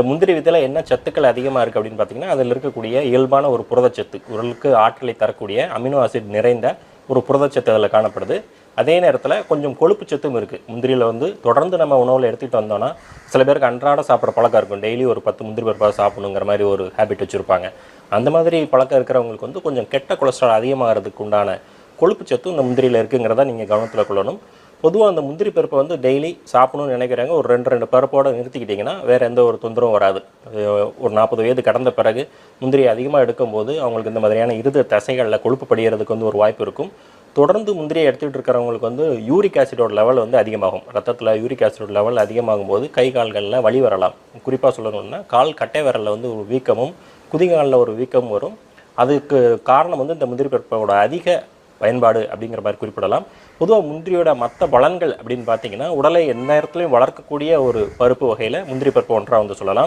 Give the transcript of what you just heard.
முந்திரி விதையில் என்ன சத்துக்கள் அதிகமாக இருக்குது அப்படின்னு பார்த்தீங்கன்னா, அதில் இருக்கக்கூடிய இயல்பான ஒரு புரதச்சத்து, உடலுக்கு ஆற்றலை தரக்கூடிய அமினோ ஆசிட் நிறைந்த ஒரு புரதச்சத்து அதில் காணப்படுது. அதே நேரத்தில் கொஞ்சம் கொழுப்பு சத்தும் இருக்குது. முந்திரியில் வந்து தொடர்ந்து நம்ம உணவில் எடுத்துகிட்டு வந்தோம்னா, சில பேருக்கு அன்றாட சாப்பிட்ற பழக்கம் இருக்கும். டெய்லி ஒரு 10 முந்திரி பருப்பாக சாப்பிடணுங்கிற மாதிரி ஒரு ஹேபிட் வச்சுருப்பாங்க. அந்த மாதிரி பழக்கம் இருக்கிறவங்களுக்கு வந்து கொஞ்சம் கெட்ட கொலஸ்ட்ரால் அதிகமாகிறதுக்கு உண்டான கொழுப்பு சத்து இந்த முந்திரியில் இருக்குங்கிறத நீங்கள் கவனத்தில் கொள்ளணும். பொதுவாக அந்த முந்திரி பருப்பை வந்து டெய்லி சாப்பிடணும்னு நினைக்கிறாங்க. ஒரு 2 பருப்போடு நிறுத்திக்கிட்டிங்கன்னா வேறு எந்த ஒரு தொந்தரவும் வராது. ஒரு 40 வயது கடந்த பிறகு முந்திரி அதிகமாக எடுக்கும்போது அவங்களுக்கு இந்த மாதிரியான இருதய தசைகளில் கொழுப்பு படிகிறதுக்கு வந்து ஒரு வாய்ப்பு இருக்கும். தொடர்ந்து முந்திரியை எடுத்துகிட்டு இருக்கிறவங்களுக்கு வந்து யூரிக் ஆசிடோட லெவல் வந்து அதிகமாகும். ரத்தத்தில் யூரிக் ஆசிடோட லெவல் அதிகமாகும் போது கை கால்களில் வலி வரலாம். குறிப்பாக சொல்லணும்னா கால் கட்டை விரலில் வந்து ஒரு வீக்கமும், குதிகாலில் ஒரு வீக்கமும் வரும். அதுக்கு காரணம் வந்து இந்த முந்திரி பருப்போட அதிக பயன்பாடு அப்படிங்கிற மாதிரி குறிப்பிடலாம். பொதுவாக முந்திரியோட மற்ற பலன்கள் அப்படின்னு பார்த்தீங்கன்னா, உடலை எந்த நேரத்துலையும் வளர்க்கக்கூடிய ஒரு பருப்பு வகையில் முந்திரி பருப்பு ஒன்றாக வந்து சொல்லலாம்.